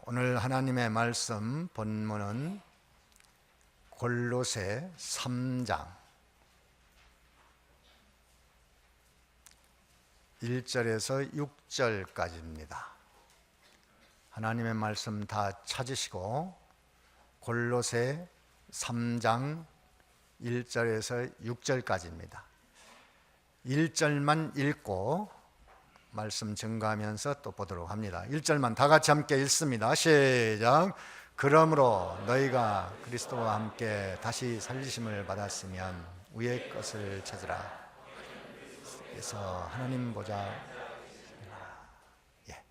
오늘 하나님의 말씀 본문은 골로새 3장 1절에서 6절까지입니다. 하나님의 말씀 다 찾으시고 골로새 3장 1절에서 6절까지입니다. 1절만 읽고 말씀 증거하면서 또 보도록 합니다. 1절만 다 같이 함께 읽습니다. 시작. 그러므로 너희가 그리스도와 함께 다시 살리심을 받았으면 위의 것을 찾으라. 그래서 하나님 보좌. 예.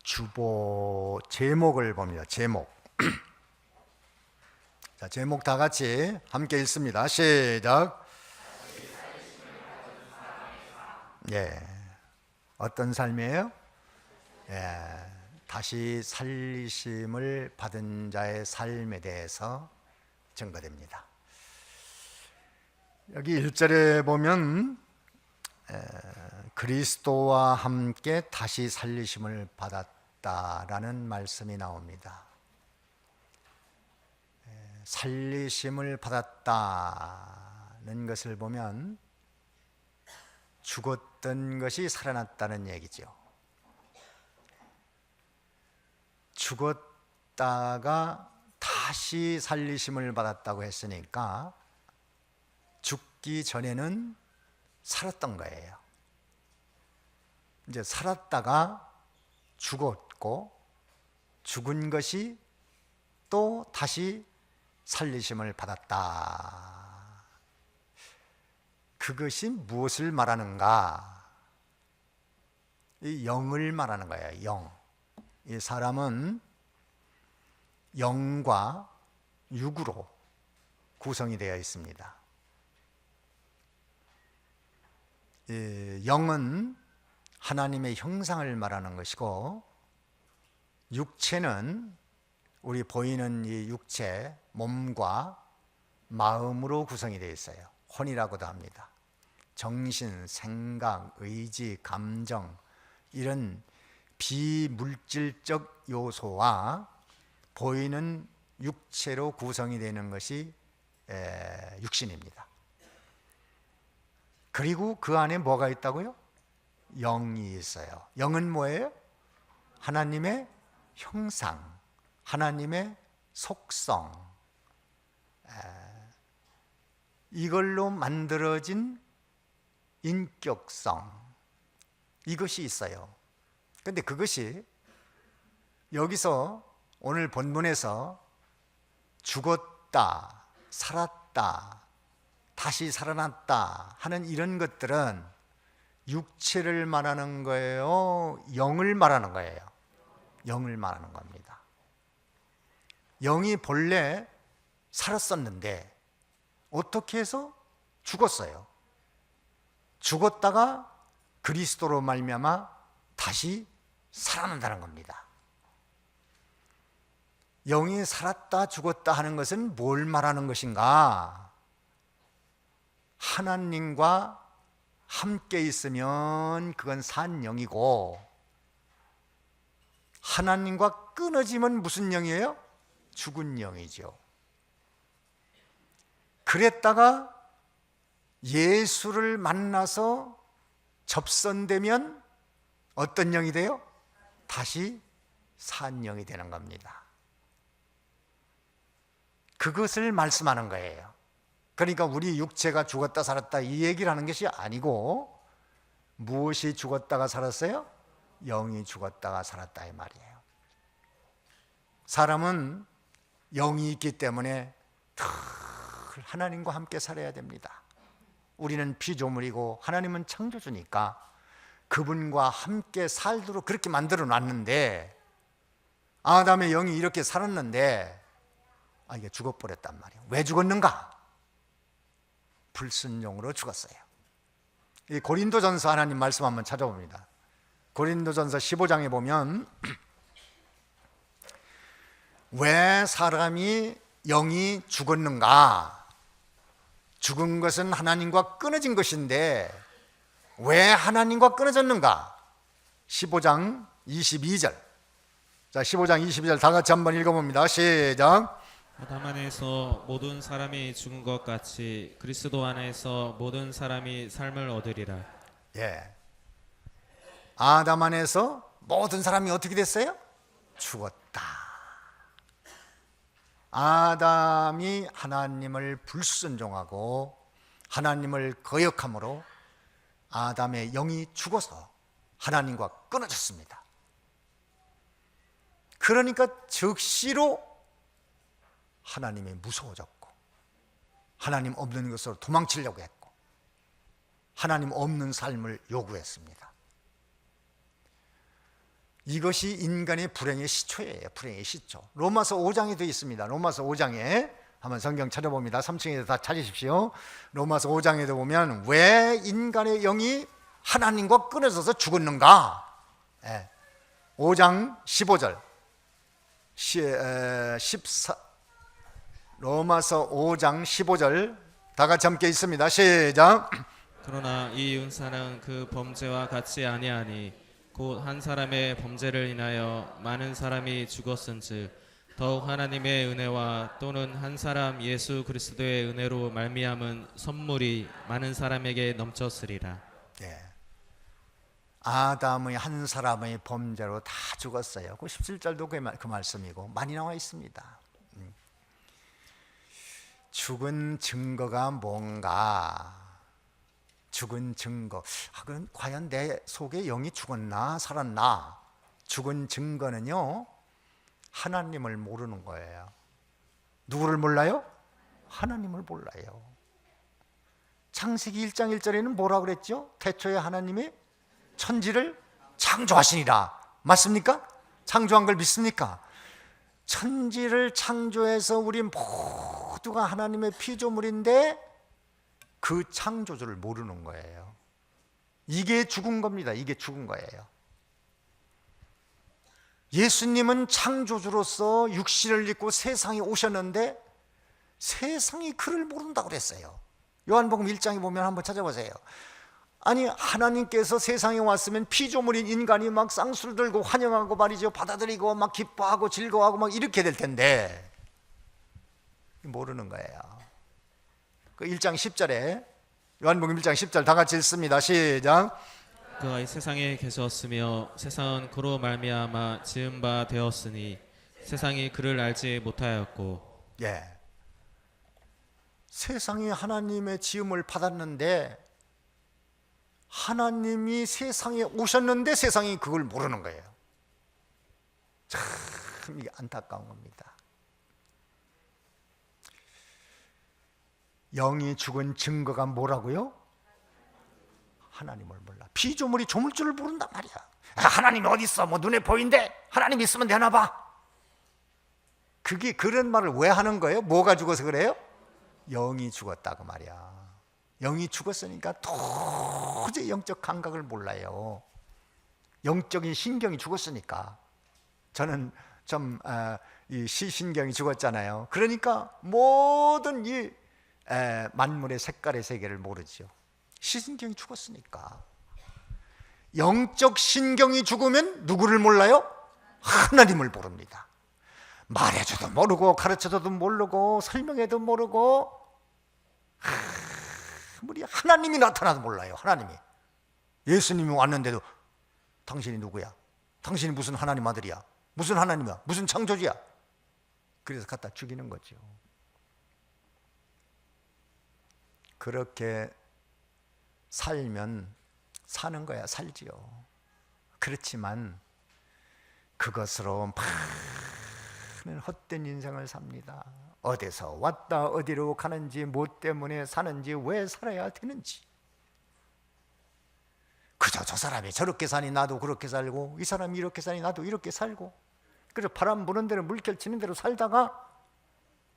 주보 제목을 봅니다. 제목. 자, 제목 다 같이 함께 읽습니다. 시작. 예. 어떤 삶이에요? 예. 다시 살리심을 받은 자의 삶에 대해서 증거됩니다. 여기 1절에 보면 그리스도와 함께 다시 살리심을 받았다라는 말씀이 나옵니다. 살리심을 받았다는 것을 보면 죽었던 것이 살아났다는 얘기죠. 죽었다가 다시 살리심을 받았다고 했으니까 죽기 전에는 살았던 거예요. 이제 살았다가 죽었고 죽은 것이 또 다시 살리심을 받았다. 그것이 무엇을 말하는가? 이 영을 말하는 거예요. 영. 이 사람은 영과 육으로 구성이 되어 있습니다. 이 영은 하나님의 형상을 말하는 것이고 육체는 우리 보이는 이 육체, 몸과 마음으로 구성이 되어 있어요. 혼이라고도 합니다. 정신, 생각, 의지, 감정 이런 비물질적 요소와 보이는 육체로 구성이 되는 것이 육신입니다. 그리고 그 안에 뭐가 있다고요? 영이 있어요. 영은 뭐예요? 하나님의 형상, 하나님의 속성, 이걸로 만들어진 인격성, 이것이 있어요. 그런데 그것이 여기서 오늘 본문에서 죽었다, 살았다, 다시 살아났다 하는 이런 것들은 육체를 말하는 거예요? 영을 말하는 거예요? 영을 말하는 겁니다. 영이 본래 살았었는데 어떻게 해서 죽었어요? 죽었다가 그리스도로 말미암아 다시 살아난다는 겁니다. 영이 살았다 죽었다 하는 것은 뭘 말하는 것인가? 하나님과 함께 있으면 그건 산 영이고 하나님과 끊어지면 무슨 영이에요? 죽은 영이죠. 그랬다가 예수를 만나서 접선되면 어떤 영이 돼요? 다시 산 영이 되는 겁니다. 그것을 말씀하는 거예요. 그러니까 우리 육체가 죽었다 살았다 이 얘기를 하는 것이 아니고 무엇이 죽었다가 살았어요? 영이 죽었다가 살았다 이 말이에요. 사람은 영이 있기 때문에 늘 하나님과 함께 살아야 됩니다. 우리는 피조물이고 하나님은 창조주니까 그분과 함께 살도록 그렇게 만들어 놨는데 아담의 영이 이렇게 살았는데 이게 죽어버렸단 말이에요. 왜 죽었는가? 불순종으로 죽었어요. 이 고린도전서 하나님 말씀 한번 찾아봅니다. 고린도전서 15장에 보면 왜 사람이 영이 죽었는가? 죽은 것은 하나님과 끊어진 것인데 왜 하나님과 끊어졌는가? 15장 22절. 자, 15장 22절 다 같이 한번 읽어봅니다. 시작. 아담 안에서 모든 사람이 죽은 것 같이 그리스도 안에서 모든 사람이 삶을 얻으리라. 예. 아담 안에서 모든 사람이 어떻게 됐어요? 죽었다. 아담이 하나님을 불순종하고 하나님을 거역함으로 아담의 영이 죽어서 하나님과 끊어졌습니다. 그러니까 즉시로 하나님이 무서워졌고 하나님 없는 것으로 도망치려고 했고 하나님 없는 삶을 요구했습니다. 이것이 인간의 불행의 시초예요. 불행의 시초. 로마서 5장에 되어 있습니다. 로마서 5장에 한번 성경 찾아봅니다. 3층에서 다 찾으십시오. 로마서 5장에도 보면 왜 인간의 영이 하나님과 끊어져서 죽었는가? 5장 15절 14 로마서 5장 15절 다 같이 함께 있습니다. 시작. 그러나 이 은사는 그 범죄와 같이 아니하니 곧 한 사람의 범죄를 인하여 많은 사람이 죽었은즉 더욱 하나님의 은혜와 또는 한 사람 예수 그리스도의 은혜로 말미암은 선물이 많은 사람에게 넘쳤으리라. 예. 아담의 한 사람의 범죄로 다 죽었어요. 그 17절도 그 말씀이고 많이 나와 있습니다. 죽은 증거가 뭔가? 죽은 증거. 그럼 과연 내 속에 영이 죽었나 살았나? 죽은 증거는요, 하나님을 모르는 거예요. 누구를 몰라요? 하나님을 몰라요. 창세기 1장 1절에는 뭐라 그랬죠? 태초에 하나님이 천지를 창조하시니라. 맞습니까? 창조한 걸 믿습니까? 천지를 창조해서 우리 모두가 하나님의 피조물인데 그 창조주를 모르는 거예요. 이게 죽은 겁니다. 이게 죽은 거예요. 예수님은 창조주로서 육신을 입고 세상에 오셨는데 세상이 그를 모른다고 그랬어요. 요한복음 1장에 보면 한번 찾아보세요. 아니, 하나님께서 세상에 왔으면 피조물인 인간이 막 쌍수를 들고 환영하고 말이죠, 받아들이고 막 기뻐하고 즐거워하고 막 이렇게 될 텐데 모르는 거예요. 그 1장 10절에 요한복음 1장 10절 다 같이 읽습니다. 시작. 그가 이 세상에 계셨으며 세상은 그로 말미암아 지은 바 되었으니 세상이 그를 알지 못하였고. 예. 세상이 하나님의 지음을 받았는데 하나님이 세상에 오셨는데 세상이 그걸 모르는 거예요. 참 이게 안타까운 겁니다. 영이 죽은 증거가 뭐라고요? 하나님을 몰라. 피조물이 조물주를 모른단 말이야. 하나님이 어디 있어? 뭐 눈에 보인대? 하나님 있으면 되나 봐. 그게 그런 말을 왜 하는 거예요? 뭐가 죽어서 그래요? 영이 죽었다고 말이야. 영이 죽었으니까 도저히 영적 감각을 몰라요. 영적인 신경이 죽었으니까. 저는 좀 이 시신경이 죽었잖아요. 그러니까 모든 이 만물의 색깔의 세계를 모르죠. 시신경이 죽었으니까. 영적 신경이 죽으면 누구를 몰라요? 하나님을 모릅니다. 말해줘도 모르고 가르쳐줘도 모르고 설명해도 모르고 우리 하나님이 나타나도 몰라요. 하나님이. 예수님이 왔는데도 당신이 누구야? 당신이 무슨 하나님 아들이야? 무슨 하나님이야? 무슨 창조주야? 그래서 갖다 죽이는 거죠. 그렇게 살면 사는 거야. 살지요. 그렇지만 그것으로 많은 헛된 인생을 삽니다. 어디서 왔다 어디로 가는지, 뭐 때문에 사는지, 왜 살아야 되는지. 그저 저 사람이 저렇게 사니 나도 그렇게 살고, 이 사람이 이렇게 사니 나도 이렇게 살고, 그래서 바람 부는 대로 물결 치는 대로 살다가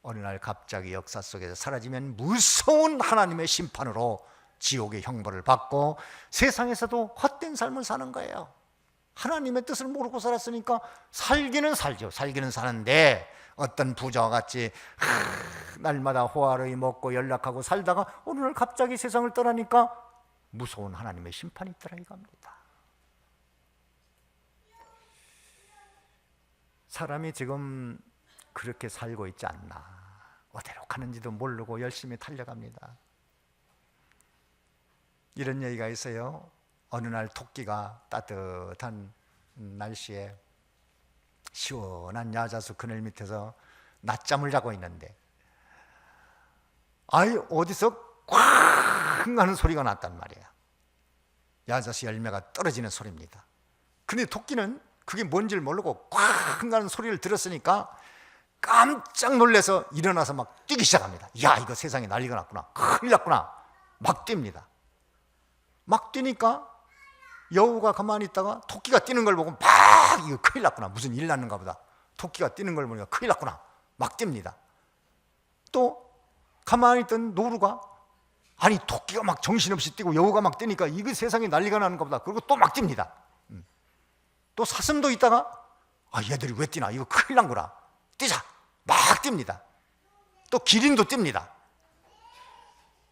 어느 날 갑자기 역사 속에서 사라지면 무서운 하나님의 심판으로 지옥의 형벌을 받고 세상에서도 헛된 삶을 사는 거예요. 하나님의 뜻을 모르고 살았으니까 살기는 살죠. 살기는 사는데 어떤 부자와 같이 날마다 호화로이 먹고 연락하고 살다가 어느 날 갑자기 세상을 떠나니까 무서운 하나님의 심판이 있더라 이겁니다. 사람이 지금 그렇게 살고 있지 않나. 어디로 가는지도 모르고 열심히 달려갑니다. 이런 얘기가 있어요. 어느 날 토끼가 따뜻한 날씨에 시원한 야자수 그늘 밑에서 낮잠을 자고 있는데 어디서 꽝 하는 소리가 났단 말이에요. 야자수 열매가 떨어지는 소리입니다. 근데 토끼는 그게 뭔지를 모르고 꽝 하는 소리를 들었으니까 깜짝 놀라서 일어나서 막 뛰기 시작합니다. 야, 이거 세상에 난리가 났구나. 큰일 났구나. 막 뜁니다. 막 뛰니까 여우가 가만히 있다가 토끼가 뛰는 걸 보고 막 이거 큰일 났구나. 무슨 일 났는가 보다. 토끼가 뛰는 걸 보니까 큰일 났구나. 막 뜁니다. 또 가만히 있던 노루가 토끼가 막 정신없이 뛰고 여우가 막 뛰니까 이거 세상에 난리가 나는가 보다. 그리고 또 막 뜁니다. 또 사슴도 있다가 얘들이 왜 뛰나. 이거 큰일 난구나. 뛰자. 막 뜁니다. 또 기린도 뜁니다.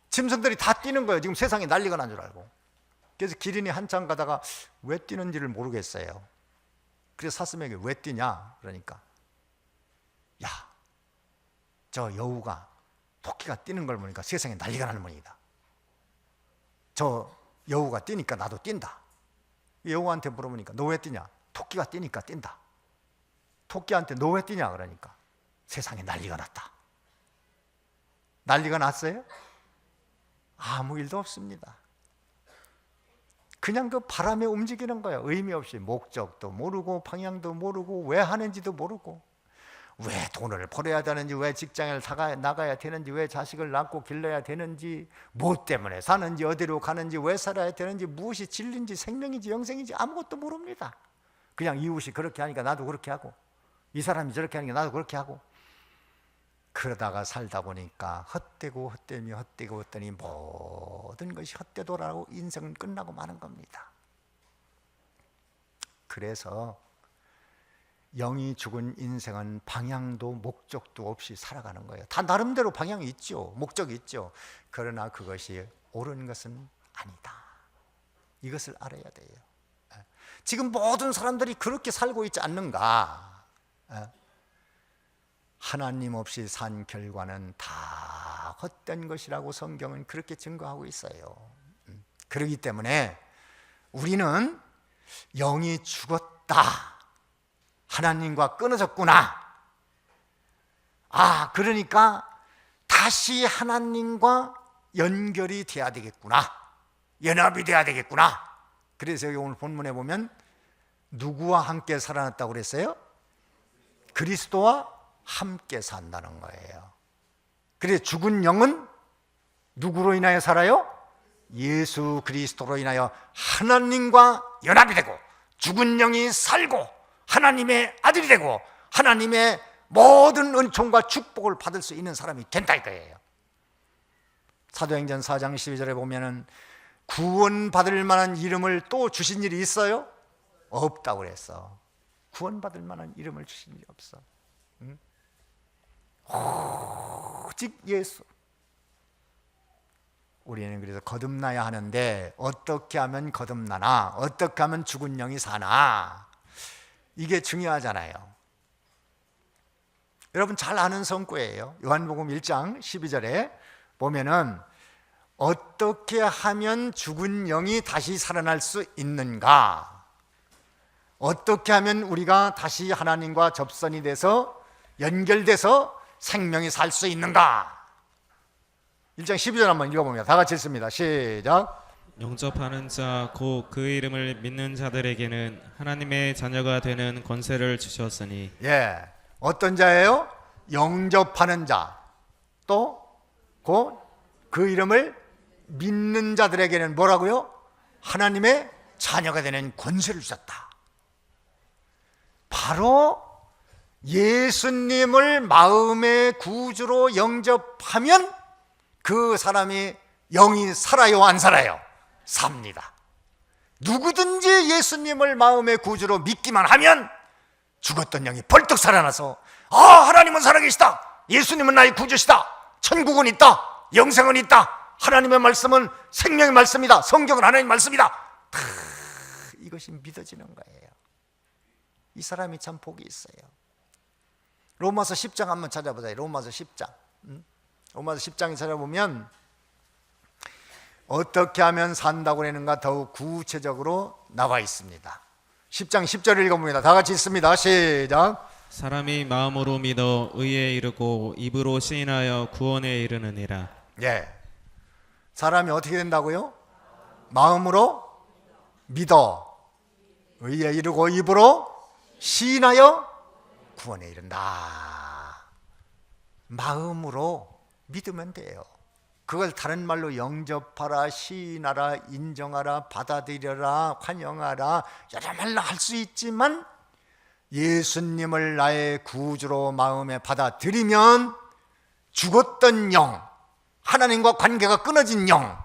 짐승들이 다 뛰는 거예요. 지금 세상에 난리가 난 줄 알고. 그래서 기린이 한참 가다가 왜 뛰는지를 모르겠어요. 그래서 사슴에게 왜 뛰냐 그러니까 야, 저 여우가 토끼가 뛰는 걸 보니까 세상에 난리가 나는 모양이다. 저 여우가 뛰니까 나도 뛴다. 여우한테 물어보니까 너 왜 뛰냐? 토끼가 뛰니까 뛴다. 토끼한테 너 왜 뛰냐 그러니까 세상에 난리가 났다. 난리가 났어요? 아무 일도 없습니다. 그냥 그 바람에 움직이는 거예요. 의미 없이 목적도 모르고 방향도 모르고 왜 하는지도 모르고 왜 돈을 벌어야 되는지 왜 직장을 나가야 되는지 왜 자식을 낳고 길러야 되는지 뭐 때문에 사는지 어디로 가는지 왜 살아야 되는지 무엇이 진리인지 생명인지 영생인지 아무것도 모릅니다. 그냥 이웃이 그렇게 하니까 나도 그렇게 하고 이 사람이 저렇게 하니까 나도 그렇게 하고 그러다가 살다 보니까 헛되고 헛되며 헛되고 헛되니 모든 것이 헛되도라고 인생은 끝나고 마는 겁니다. 그래서 영이 죽은 인생은 방향도 목적도 없이 살아가는 거예요. 다 나름대로 방향이 있죠. 목적이 있죠. 그러나 그것이 옳은 것은 아니다. 이것을 알아야 돼요. 지금 모든 사람들이 그렇게 살고 있지 않는가? 하나님 없이 산 결과는 다 헛된 것이라고 성경은 그렇게 증거하고 있어요. 그렇기 때문에 우리는 영이 죽었다. 하나님과 끊어졌구나. 그러니까 다시 하나님과 연결이 돼야 되겠구나. 연합이 돼야 되겠구나. 그래서 오늘 본문에 보면 누구와 함께 살아났다고 그랬어요? 그리스도와 함께 산다는 거예요. 그래서 죽은 영은 누구로 인하여 살아요? 예수 그리스도로 인하여 하나님과 연합이 되고 죽은 영이 살고 하나님의 아들이 되고 하나님의 모든 은총과 축복을 받을 수 있는 사람이 된다 이거예요. 사도행전 4장 12절에 보면은 구원받을 만한 이름을 또 주신 일이 있어요? 없다고 그랬어. 구원받을 만한 이름을 주신 일이 없어. 오직 예수. 우리는 그래서 거듭나야 하는데 어떻게 하면 거듭나나? 어떻게 하면 죽은 영이 사나? 이게 중요하잖아요. 여러분 잘 아는 성구예요. 요한복음 1장 12절에 보면은 어떻게 하면 죽은 영이 다시 살아날 수 있는가? 어떻게 하면 우리가 다시 하나님과 접선이 돼서 연결돼서 생명이 살 수 있는가? 1장 12절 한번 읽어봅니다. 다 같이 읽습니다. 시작. 영접하는 자 곧 그 이름을 믿는 자들에게는 하나님의 자녀가 되는 권세를 주셨으니. 어떤 자예요? 영접하는 자. 또 곧 그 이름을 믿는 자들에게는 뭐라고요? 하나님의 자녀가 되는 권세를 주셨다. 바로 예수님을 마음의 구주로 영접하면 그 사람이 영이 살아요, 안 살아요? 삽니다. 누구든지 예수님을 마음의 구주로 믿기만 하면 죽었던 영이 벌떡 살아나서 하나님은 살아계시다, 예수님은 나의 구주시다, 천국은 있다, 영생은 있다, 하나님의 말씀은 생명의 말씀이다, 성경은 하나님의 말씀이다, 다 이것이 믿어지는 거예요. 이 사람이 참 복이 있어요. 로마서 10장 한번 찾아보자. 로마서 10장. 로마서 10장에 찾아보면 어떻게 하면 산다고 하는가 더욱 구체적으로 나와 있습니다. 10장 10절을 읽어봅니다. 다 같이 읽습니다. 시작. 사람이 마음으로 믿어 의에 이르고 입으로 시인하여 구원에 이르느니라. 예. 사람이 어떻게 된다고요? 마음으로 믿어 의에 이르고 입으로 시인하여 구원에 이른다. 마음으로 믿으면 돼요. 그걸 다른 말로 영접하라, 시인하라, 인정하라, 받아들여라, 환영하라, 여러 말로 할 수 있지만 예수님을 나의 구주로 마음에 받아들이면 죽었던 영, 하나님과 관계가 끊어진 영,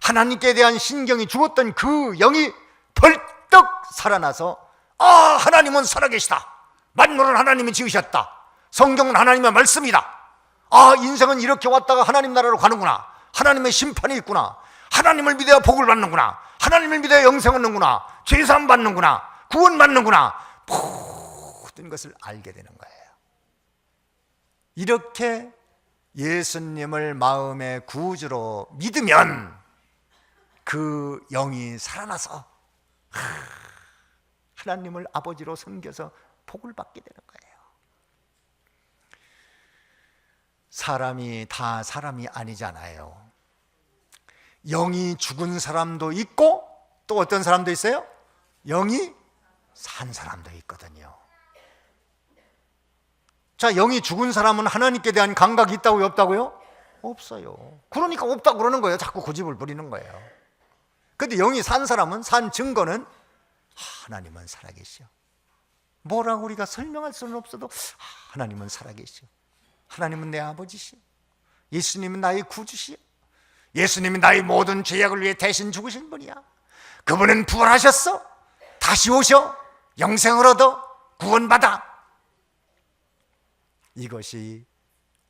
하나님께 대한 신경이 죽었던 그 영이 벌떡 살아나서 하나님은 살아계시다, 만물은 하나님이 지으셨다, 성경은 하나님의 말씀이다, 인생은 이렇게 왔다가 하나님 나라로 가는구나, 하나님의 심판이 있구나, 하나님을 믿어야 복을 받는구나, 하나님을 믿어야 영생 얻는구나, 죄사함 받는구나, 구원 받는구나, 모든 것을 알게 되는 거예요. 이렇게 예수님을 마음의 구주로 믿으면 그 영이 살아나서 하나님을 아버지로 섬겨서 복을 받게 되는 거예요. 사람이 다 사람이 아니잖아요. 영이 죽은 사람도 있고 또 어떤 사람도 있어요? 영이 산 사람도 있거든요. 자, 영이 죽은 사람은 하나님께 대한 감각이 있다고요, 없다고요? 없어요. 그러니까 없다고 그러는 거예요. 자꾸 고집을 부리는 거예요. 근데 영이 산 사람은, 산 증거는 하나님은 살아계시오. 뭐라고 우리가 설명할 수는 없어도 하나님은 살아계시오. 하나님은 내 아버지시오. 예수님은 나의 구주시오. 예수님이 나의 모든 죄악을 위해 대신 죽으신 분이야. 그분은 부활하셨어. 다시 오셔. 영생을 얻어. 구원받아. 이것이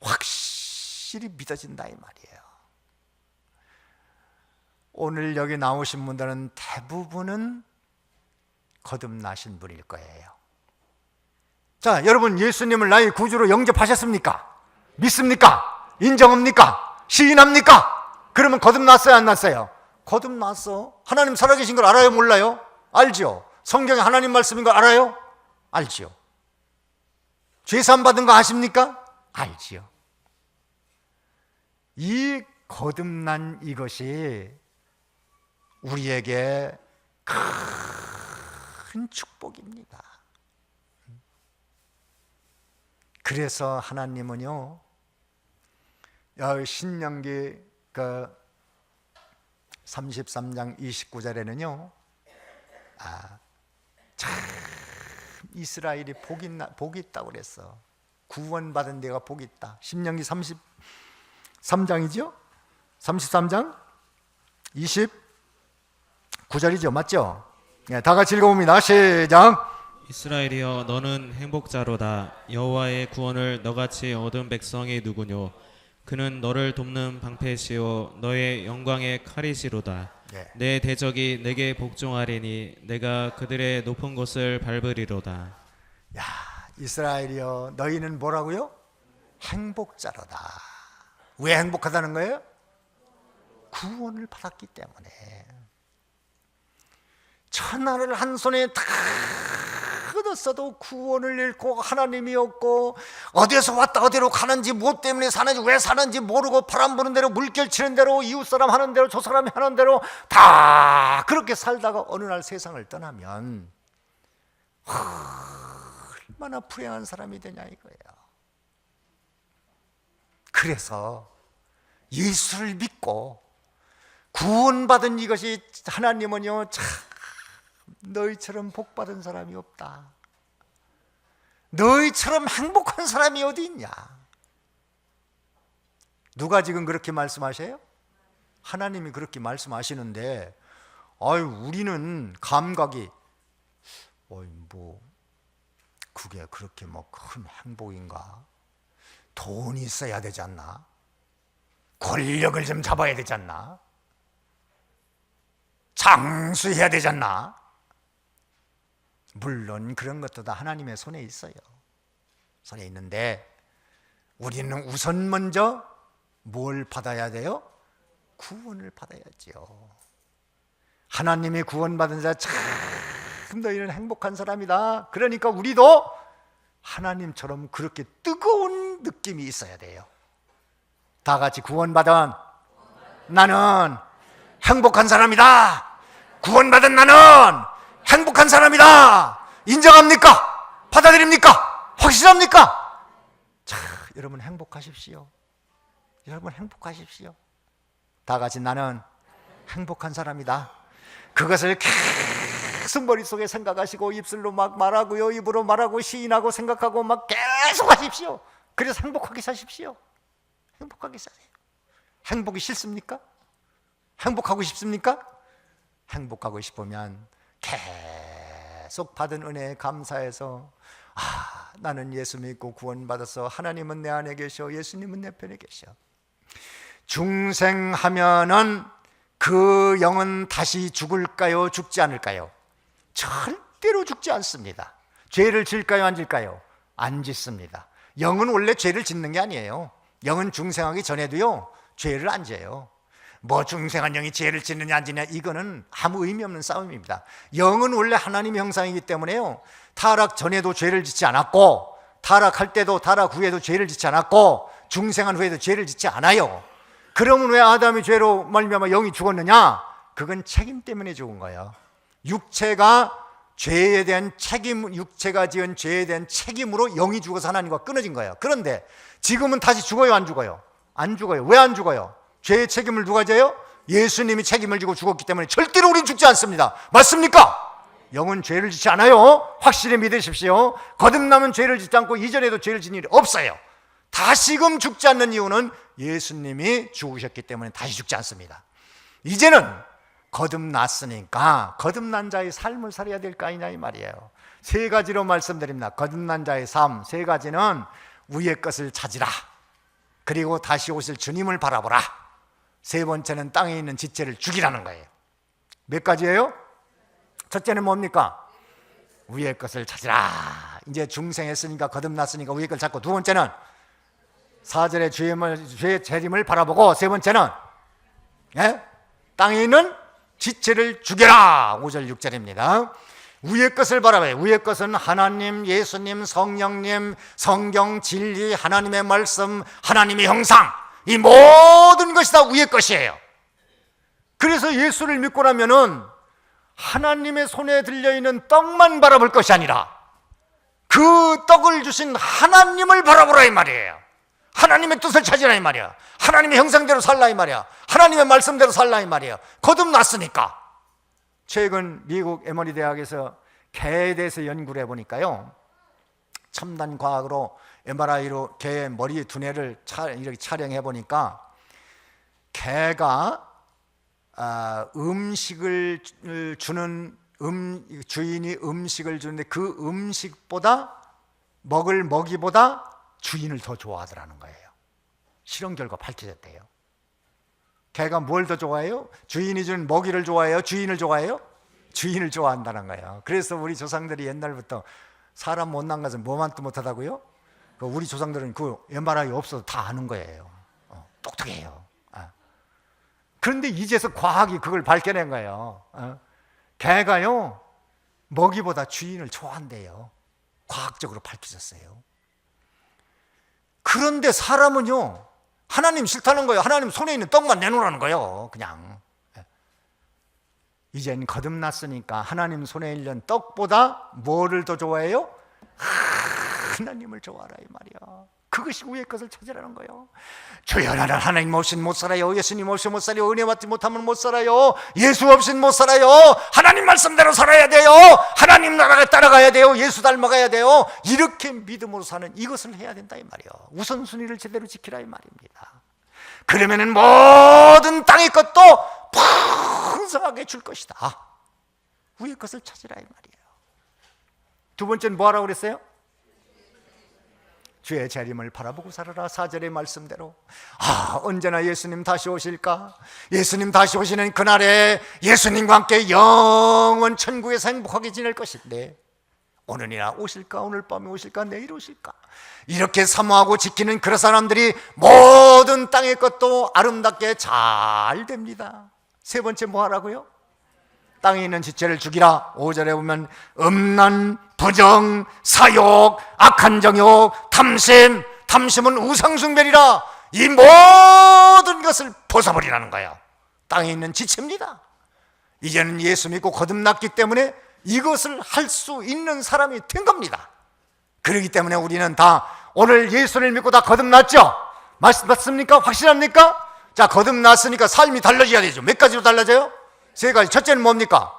확실히 믿어진다 이 말이에요. 오늘 여기 나오신 분들은 대부분은 거듭나신 분일 거예요. 자, 여러분 예수님을 나의 구주로 영접하셨습니까? 믿습니까? 인정합니까? 시인합니까? 그러면 거듭났어요, 안 났어요? 거듭났어. 하나님 살아계신 걸 알아요, 몰라요? 알죠. 성경에 하나님 말씀인 걸 알아요? 알죠. 죄사함 받은 거 아십니까? 알지요. 이 거듭난 이것이 우리에게 큰 축복입니다. 그래서 하나님은요, 신명기 33장 29절에는요, 참 이스라엘이 복이 있다고 그랬어. 구원받은 데가 복이 있다. 신명기 33장이죠? 33장 29절이죠. 맞죠? 네, 다 같이 읽어봅니다. 시작. 이스라엘이여 너는 행복자로다. 여호와의 구원을 너같이 얻은 백성이 누구뇨? 그는 너를 돕는 방패시요 너의 영광의 칼이시로다. 네. 내 대적이 내게 복종하리니 내가 그들의 높은 곳을 밟으리로다. 야, 이스라엘이여 너희는 뭐라고요? 행복자로다. 왜 행복하다는 거예요? 구원을 받았기 때문에. 천하를 한 손에 다 얻었어도 구원을 잃고 하나님이 없고 어디에서 왔다 어디로 가는지 무엇 때문에 사는지 왜 사는지 모르고 바람 부는 대로 물결 치는 대로 이웃사람 하는 대로 저 사람이 하는 대로 다 그렇게 살다가 어느 날 세상을 떠나면 얼마나 불행한 사람이 되냐 이거예요. 그래서 예수를 믿고 구원받은 이것이 하나님은요 참 너희처럼 복받은 사람이 없다. 너희처럼 행복한 사람이 어디 있냐? 누가 지금 그렇게 말씀하세요? 하나님이 그렇게 말씀하시는데 아유, 우리는 감각이 뭐 그게 그렇게 뭐 큰 행복인가? 돈이 있어야 되지 않나? 권력을 좀 잡아야 되지 않나? 장수해야 되지 않나? 물론 그런 것도 다 하나님의 손에 있어요. 손에 있는데 우리는 우선 먼저 뭘 받아야 돼요? 구원을 받아야죠. 하나님의 구원받은 자 참 너희는 행복한 사람이다. 그러니까 우리도 하나님처럼 그렇게 뜨거운 느낌이 있어야 돼요. 다 같이 구원받은 나는 행복한 사람이다. 구원받은 나는 행복한 사람이다. 인정합니까? 받아들입니까? 확실합니까? 자, 여러분 행복하십시오. 여러분 행복하십시오. 다 같이 나는 행복한 사람이다. 그것을 계속 머릿속에 생각하시고 입술로 막 말하고요, 입으로 말하고 시인하고 생각하고 막 계속 하십시오. 그래서 행복하게 사십시오. 행복하게 사세요. 행복이 싫습니까? 행복하고 싶습니까? 행복하고 싶으면 계속 받은 은혜에 감사해서 나는 예수 믿고 구원받아서 하나님은 내 안에 계셔, 예수님은 내 편에 계셔. 중생하면은 그 영은 다시 죽을까요? 죽지 않을까요? 절대로 죽지 않습니다. 죄를 질까요? 안 질까요? 안 짓습니다. 영은 원래 죄를 짓는 게 아니에요. 영은 중생하기 전에도요 죄를 안 져요. 뭐 중생한 영이 죄를 짓느냐 안 짓느냐 이거는 아무 의미 없는 싸움입니다. 영은 원래 하나님의 형상이기 때문에요 타락 전에도 죄를 짓지 않았고 타락할 때도 타락 후에도 죄를 짓지 않았고 중생한 후에도 죄를 짓지 않아요. 그러면 왜 아담의 죄로 말미암아 영이 죽었느냐? 그건 책임 때문에 죽은 거예요. 육체가 죄에 대한 책임, 육체가 지은 죄에 대한 책임으로 영이 죽어서 하나님과 끊어진 거예요. 그런데 지금은 다시 죽어요, 안 죽어요? 안 죽어요. 왜 안 죽어요? 죄의 책임을 누가 져요? 예수님이 책임을 지고 죽었기 때문에 절대로 우린 죽지 않습니다. 맞습니까? 영은 죄를 짓지 않아요. 확실히 믿으십시오. 거듭나면 죄를 짓지 않고 이전에도 죄를 짓는 일이 없어요. 다시금 죽지 않는 이유는 예수님이 죽으셨기 때문에 다시 죽지 않습니다. 이제는 거듭났으니까 거듭난 자의 삶을 살아야 될 거 아니냐 이 말이에요. 세 가지로 말씀드립니다. 거듭난 자의 삶 세 가지는 위의 것을 찾으라, 그리고 다시 오실 주님을 바라보라, 세 번째는 땅에 있는 지체를 죽이라는 거예요. 몇 가지예요? 첫째는 뭡니까? 위의 것을 찾으라. 이제 중생했으니까 거듭났으니까 위의 걸 찾고, 두 번째는 4절의 죄의 재림을 바라보고, 세 번째는 땅에 있는 지체를 죽여라. 5절 6절입니다 위의 것을 바라봐요. 위의 것은 하나님, 예수님, 성령님, 성경, 진리, 하나님의 말씀, 하나님의 형상, 이 모든 것이 다 위의 것이에요. 그래서 예수를 믿고 나면은 하나님의 손에 들려있는 떡만 바라볼 것이 아니라 그 떡을 주신 하나님을 바라보라 이 말이에요. 하나님의 뜻을 찾으라 이 말이야. 하나님의 형상대로 살라 이 말이야. 하나님의 말씀대로 살라 이 말이야. 거듭났으니까. 최근 미국 에머리 대학에서 개에 대해서 연구를 해보니까요, 첨단 과학으로 MRI로 개의 머리 두뇌를 이렇게 촬영해 보니까 개가 음식을 주는 주인이 음식을 주는데 그 음식보다 먹을 먹이보다 주인을 더 좋아하더라는 거예요. 실험 결과 밝혀졌대요. 개가 뭘 더 좋아해요? 주인이 준 먹이를 좋아해요? 주인을 좋아해요? 주인을 좋아한다는 거예요. 그래서 우리 조상들이 옛날부터 사람 못난 것은 뭐만도 못하다고요? 우리 조상들은 그 MRI 없어도 다 아는 거예요. 똑똑해요. 그런데 이제서 과학이 그걸 밝혀낸 거예요. 개가요 먹이보다 주인을 좋아한대요. 과학적으로 밝혀졌어요. 그런데 사람은요 하나님 싫다는 거예요. 하나님 손에 있는 떡만 내놓으라는 거예요. 그냥 이젠 거듭났으니까 하나님 손에 있는 떡보다 뭐를 더 좋아해요? 하나님을 좋아하라 이 말이야. 그것이 위의 것을 찾으라는 거예요. 주여 나는 하나님 없이는 못 살아요. 예수님 없이 못 살아요. 은혜 받지 못하면 못 살아요. 예수 없이는 못 살아요. 하나님 말씀대로 살아야 돼요. 하나님 나라를 따라가야 돼요. 예수 닮아가야 돼요. 이렇게 믿음으로 사는 이것을 해야 된다 이 말이에요. 우선순위를 제대로 지키라 이 말입니다. 그러면은 모든 땅의 것도 왕성하게 줄 것이다. 위의 것을 찾으라 이 말이에요. 두 번째는 뭐하라고 그랬어요? 주의 재림을 바라보고 살아라. 4절의 말씀대로 언제나 예수님 다시 오실까? 예수님 다시 오시는 그날에 예수님과 함께 영원 천국에서 행복하게 지낼 것인데 오늘이나 오실까? 오늘 밤에 오실까? 내일 오실까? 이렇게 사모하고 지키는 그런 사람들이 모든 땅의 것도 아름답게 잘 됩니다. 세 번째 뭐 하라고요? 땅에 있는 지체를 죽이라. 5절에 보면 음란, 부정, 사욕, 악한 정욕, 탐심, 탐심은 우상숭배리라. 이 모든 것을 벗어버리라는 거예요. 땅에 있는 지체입니다. 이제는 예수 믿고 거듭났기 때문에 이것을 할 수 있는 사람이 된 겁니다. 그렇기 때문에 우리는 다 오늘 예수를 믿고 다 거듭났죠? 맞습니까? 확실합니까? 자, 거듭났으니까 삶이 달라져야 되죠. 몇 가지로 달라져요? 세 가지. 첫째는 뭡니까?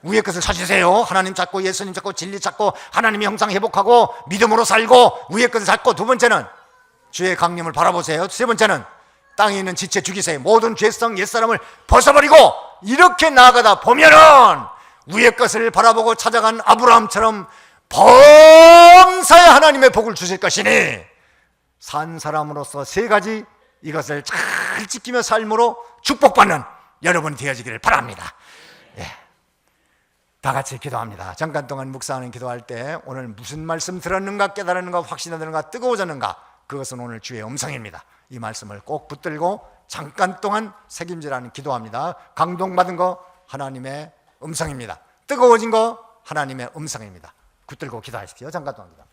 위의 것을 찾으세요. 하나님 찾고 예수님 찾고 진리 찾고 하나님의 형상 회복하고 믿음으로 살고 위의 것을 찾고, 두 번째는 주의 강림을 바라보세요. 세 번째는 땅에 있는 지체 죽이세요. 모든 죄성 옛사람을 벗어버리고 이렇게 나아가다 보면은 위의 것을 바라보고 찾아간 아브라함처럼 범사에 하나님의 복을 주실 것이니 산 사람으로서 세 가지 이것을 잘 지키며 삶으로 축복받는 여러분이 되어지기를 바랍니다. 예. 다 같이 기도합니다. 잠깐 동안 묵상하는 기도할 때 오늘 무슨 말씀 들었는가, 깨달았는가, 확신하는가, 뜨거워졌는가, 그것은 오늘 주의 음성입니다. 이 말씀을 꼭 붙들고 잠깐 동안 책임지라는 기도합니다. 감동받은 거 하나님의 음성입니다. 뜨거워진 거 하나님의 음성입니다. 붙들고 기도하십시오. 잠깐 동안 기도.